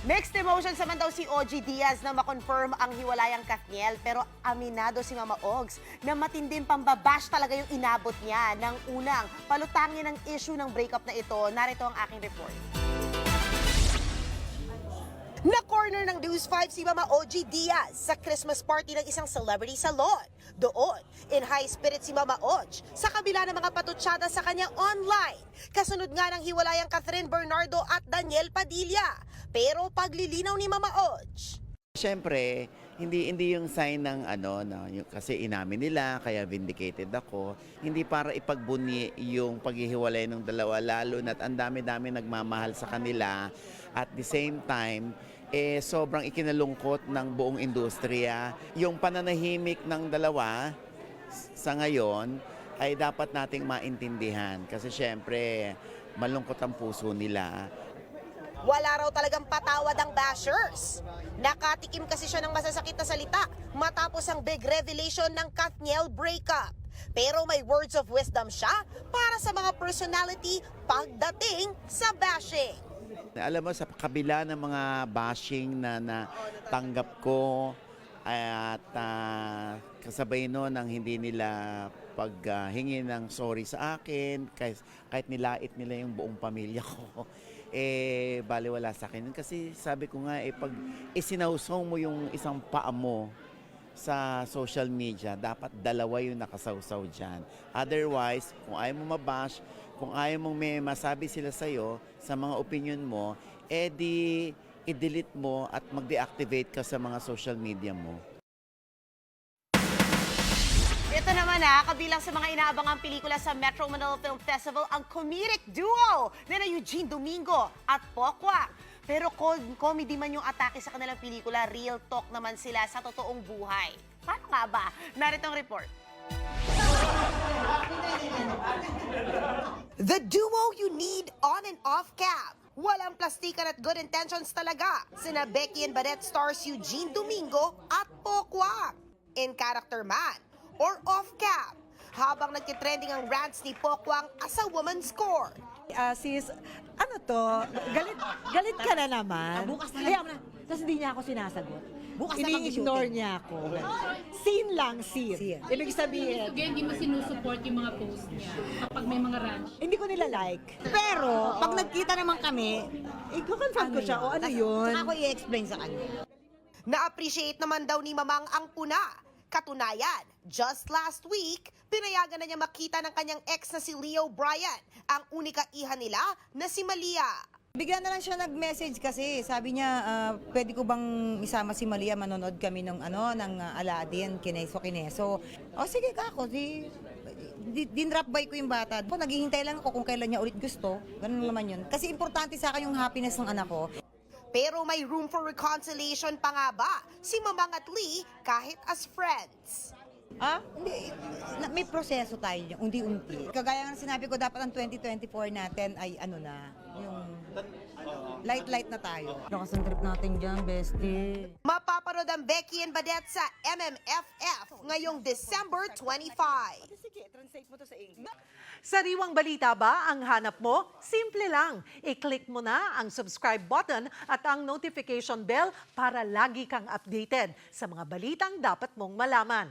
Mixed emotions naman daw si OG Diaz na makonfirm ang hiwalayang Kathniel, pero aminado si Mama Ogs na matinding pambabash talaga yung inabot niya ng unang palutangin ng issue ng breakup na ito. Narito ang aking report. Na-corner ng News 5 si Mama OG Diaz sa Christmas party ng isang celebrity salon. Doon, in high spirit si Mama OG sa kabila ng mga patutsada sa kanya online. Kasunod nga ng hiwalayang Catherine Bernardo at Daniel Padilla. Pero paglilinaw ni Mama OG. Siyempre, hindi yung sign ng kasi inamin nila, kaya vindicated ako. Hindi para ipagbunyi yung paghihiwalay ng dalawa, lalo na't ang dami-dami nagmamahal sa kanila. At the same time, sobrang ikinalungkot ng buong industriya. Yung pananahimik ng dalawa sa ngayon ay dapat nating maintindihan. Kasi siyempre, malungkot ang puso nila. Wala raw talagang patawad ang bashers. Nakatikim kasi siya ng masasakit na salita matapos ang big revelation ng Kathniel breakup. Pero may words of wisdom siya para sa mga personality pagdating sa bashing. Alam mo, sa kabila ng mga bashing na tanggap ko at kasabay noon ang hindi nila paghingi ng sorry sa akin, kahit nilait nila yung buong pamilya ko, baliwala sa akin. Kasi sabi ko nga, pag isinawsaw mo yung isang paa mo sa social media, dapat dalawa yung nakasawsaw dyan. Otherwise, kung ayaw mo mabash, kung ayaw mong may masabi sila sa'yo sa mga opinion mo, i-delete mo at mag-deactivate ka sa mga social media mo. Ito naman kabilang sa mga inaabangang pelikula sa Metro Manila Film Festival, ang comedic duo na Eugene Domingo at Pocwa. Pero comedy man yung atake sa kanilang pelikula, real talk naman sila sa totoong buhay. Paano nga ba? Narito ang report. The duo you need on and off cam. Walang plastikan at good intentions talaga. Sina Becky and Badette stars Eugene Domingo at Pocwa. In character man or off cam, habang nagtitrending ang rants ni Pocwang as a woman's score. Sis, ano to? Galit ka na naman. Bukas na Ayaw lang. Tapos hindi niya ako sinasagot. Bukas na Ini-ignore niya ako. Scene lang, scene. Ibig sabihin, Kaya hindi mo sinusupport yung mga post niya kapag may mga rants. hindi ko nila like. Pero, pag nagkita naman kami, I-confront ko siya, o ano yun? saka ako i-explain sa kanya. Na-appreciate naman daw ni Mamang ang puna. Katunayan, just last week, pinayagan na niya makita ng kanyang ex na si Leo Bryan, ang unika iha nila na si Malia. Bigla na lang siya nag-message kasi, sabi niya, pwede ko bang isama si Malia, manonood kami ng Aladdin, Kineso. O sige kako, dinrap by ko yung bata. Naghihintay lang ako kung kailan niya ulit gusto. Ganun naman yun. Kasi importante sa akin yung happiness ng anak ko. Pero may room for reconciliation pa nga ba si Mamang at Lee kahit as friends? Hindi. May proseso tayo niya, unti-unti. Kagaya ng sinabi ko, dapat ang 2024 natin ay yung light-light na tayo. Lakas ang trip natin dyan, bestie. Mapapanood ang Becky and Badette sa MMFF ngayong December 25. Sige, translate mo to sa English. Sariwang balita ba ang hanap mo? Simple lang. I-click mo na ang subscribe button at ang notification bell para lagi kang updated sa mga balitang dapat mong malaman.